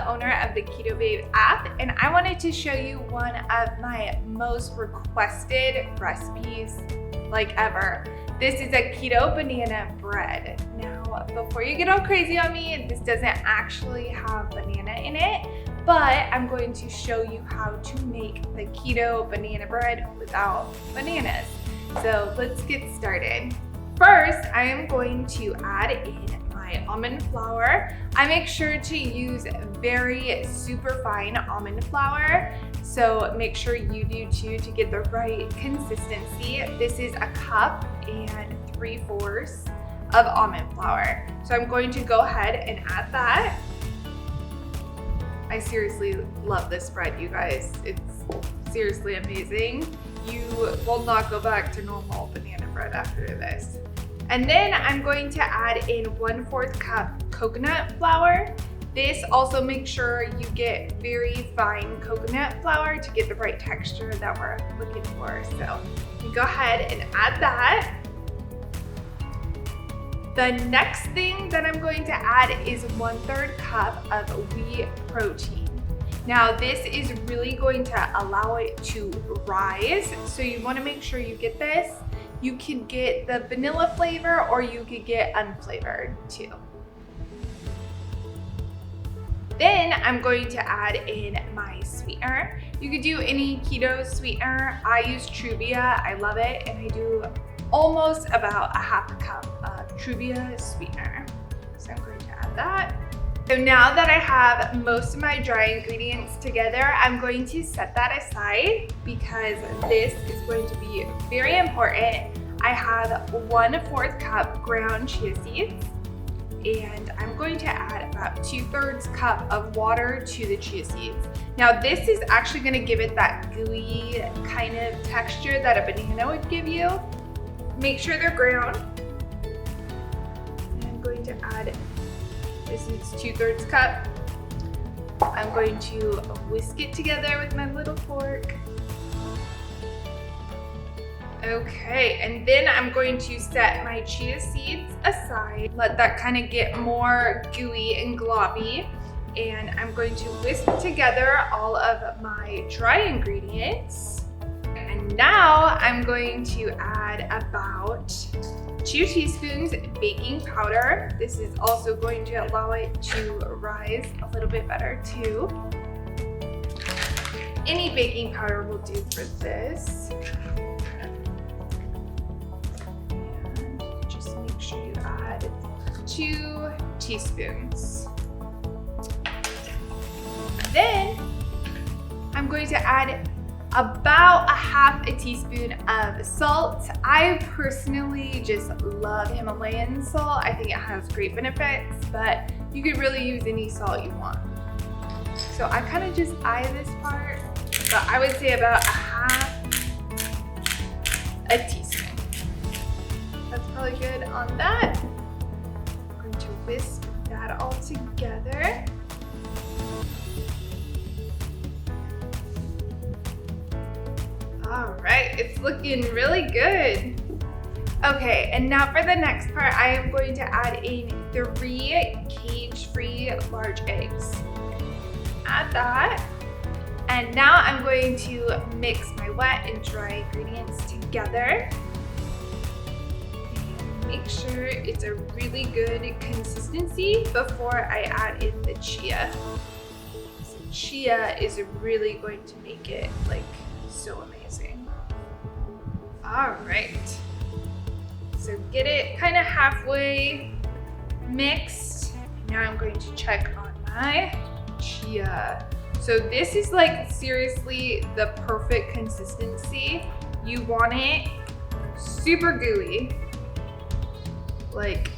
the owner of the Keto Babe app, and I wanted to show you one of my most requested recipes like ever. This is a keto banana bread. Now, before you get all crazy on me, this doesn't actually have banana in it, but I'm going to show you how to make the keto banana bread without bananas. So let's get started. First, I am going to add in my almond flour. I make sure to use very super fine almond flour, so make sure you do too to get the right consistency. This is a cup and 3/4 of almond flour. So I'm going to go ahead and add that. I seriously love this bread, you guys. It's seriously amazing. You will not go back to normal banana bread after this. And then I'm going to add in 1/4 cup coconut flour. This also makes sure you get very fine coconut flour to get the right texture that we're looking for. So you go ahead and add that. The next thing that I'm going to add is 1/3 cup of wheat protein. Now this is really going to allow it to rise, so you want to make sure you get this. You can get the vanilla flavor or you could get unflavored too. Then I'm going to add in my sweetener. You could do any keto sweetener. I use Truvia, I love it, and I do almost about 1/2 cup of Truvia sweetener. So I'm going to add that. So now that I have most of my dry ingredients together, I'm going to set that aside because this is going to be very important. I have 1/4 cup ground chia seeds, and I'm going to add about 2/3 cup of water to the chia seeds. Now this is actually going to give it that gooey kind of texture that a banana would give you. Make sure they're ground. And I'm going to add, this is 2/3 cup. I'm going to whisk it together with my little fork. Okay, and then I'm going to set my chia seeds aside. Let that kind of get more gooey and globby. And I'm going to whisk together all of my dry ingredients. And now I'm going to add about 2 teaspoons baking powder. This is also going to allow it to rise a little bit better too. Any baking powder will do for this. And just make sure you add 2 teaspoons. Then I'm going to add about 1/2 teaspoon of salt. I personally just love Himalayan salt. I think it has great benefits, but you could really use any salt you want. So I kind of just eye this part, but I would say about 1/2 teaspoon. That's probably good on that. I'm going to whisk that all together. All right, it's looking really good. Okay, and now for the next part, I am going to add in 3 cage-free large eggs. Add that. And now I'm going to mix my wet and dry ingredients together. And make sure it's a really good consistency before I add in the chia. So chia is really going to make it like so amazing. All right, so get it kind of halfway mixed. Now I'm going to check on my chia. So this is like seriously the perfect consistency. You want it super gooey, like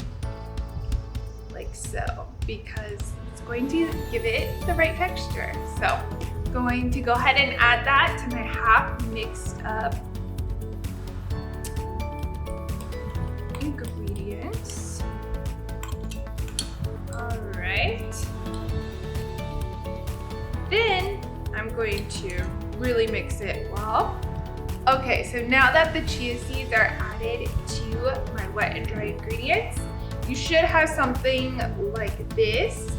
so, because it's going to give it the right texture. So going to go ahead and add that to my half mixed up ingredients. All right. Then I'm going to really mix it well. Okay, so now that the chia seeds are added to my wet and dry ingredients, you should have something like this.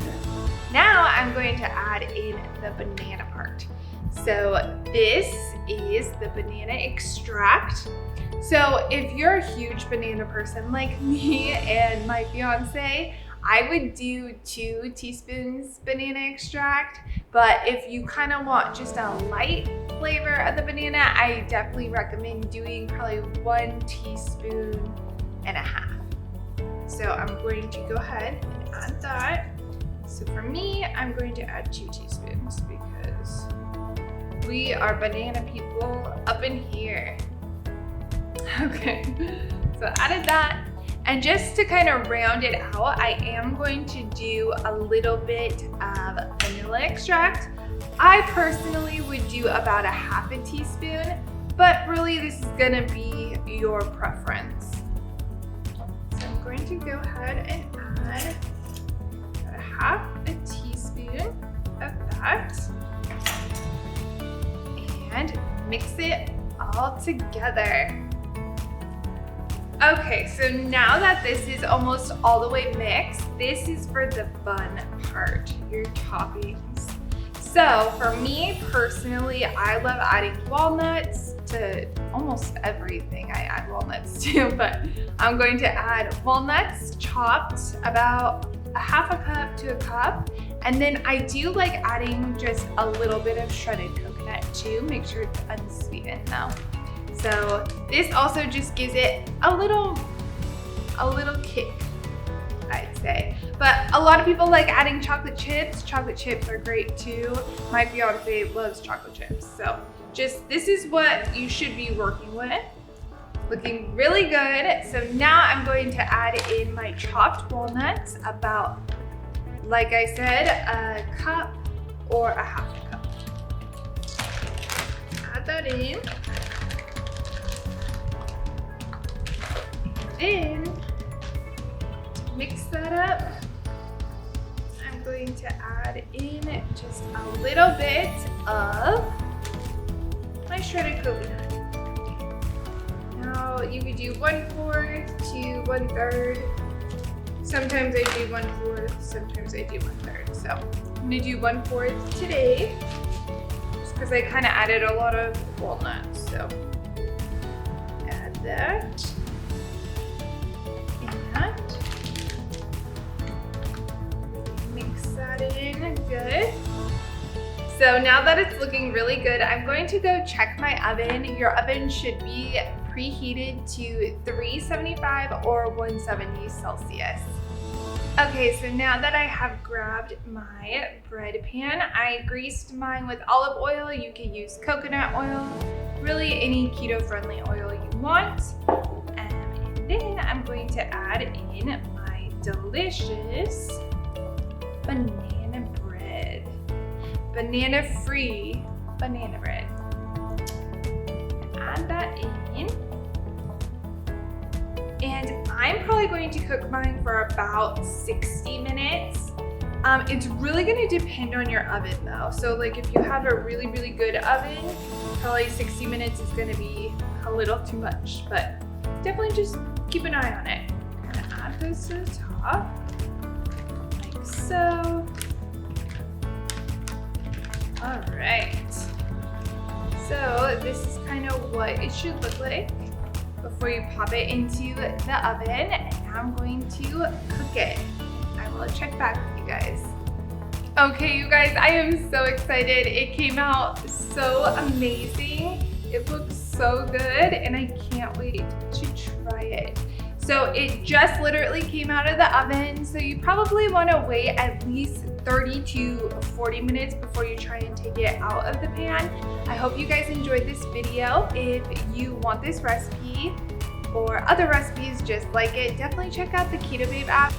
Now I'm going to add add in the banana part. So this is the banana extract. So if you're a huge banana person like me and my fiance, I would do 2 teaspoons banana extract, but if you kind of want just a light flavor of the banana, I definitely recommend doing probably 1.5 teaspoons. So I'm going to go ahead and add that. So for me, I'm going to add 2 teaspoons because we are banana people up in here. Okay, so added that. And just to kind of round it out, I am going to do a little bit of vanilla extract. I personally would do about 1/2 teaspoon, but really this is gonna be your preference. So I'm going to go ahead and add about 1/2 teaspoon of that and mix it all together. Okay, so now that this is almost all the way mixed, this is for the fun part, your toppings. So for me personally, I love adding walnuts to almost everything. I add walnuts too, but I'm going to add walnuts chopped about 1/2 cup to 1 cup. And then I do like adding just a little bit of shredded coconut too. Make sure it's unsweetened though. So this also just gives it a little kick, I'd say. But a lot of people like adding chocolate chips. Chocolate chips are great too. My fiance loves chocolate chips. So just, this is what you should be working with. Looking really good. So now I'm going to add in my chopped walnuts, about, like I said, 1 cup or 1/2 cup. Add that in. Then mix that up. I'm going to add in just a little bit of my shredded coconut. Now you could do 1/4 to 1/3. Sometimes I do 1/4, sometimes I do 1/3. So I'm gonna do 1/4 today, just because I kind of added a lot of walnuts. So add that. Mix that in good. So now that it's looking really good, I'm going to go check my oven. Your oven should be preheated to 375 or 170 Celsius. Okay, so now that I have grabbed my bread pan, I greased mine with olive oil. You can use coconut oil, really any keto-friendly oil you want. And then I'm going to add in my delicious banana bread. Banana-free banana bread. Add that in. And I'm probably going to cook mine for about 60 minutes. It's really gonna depend on your oven though. So like if you have a really, really good oven, probably 60 minutes is gonna be a little too much, but definitely just keep an eye on it. I'm gonna add this to the top, like so. All right. So this is kind of what it should look like before you pop it into the oven. And now I'm going to cook it. I will check back with you guys. Okay, you guys, I am so excited. It came out so amazing. It looks so good and I can't wait to try it. So it just literally came out of the oven. So you probably want to wait at least 30 to 40 minutes before you try and take it out of the pan. I hope you guys enjoyed this video. If you want this recipe or other recipes just like it, definitely check out the Keto Babe app.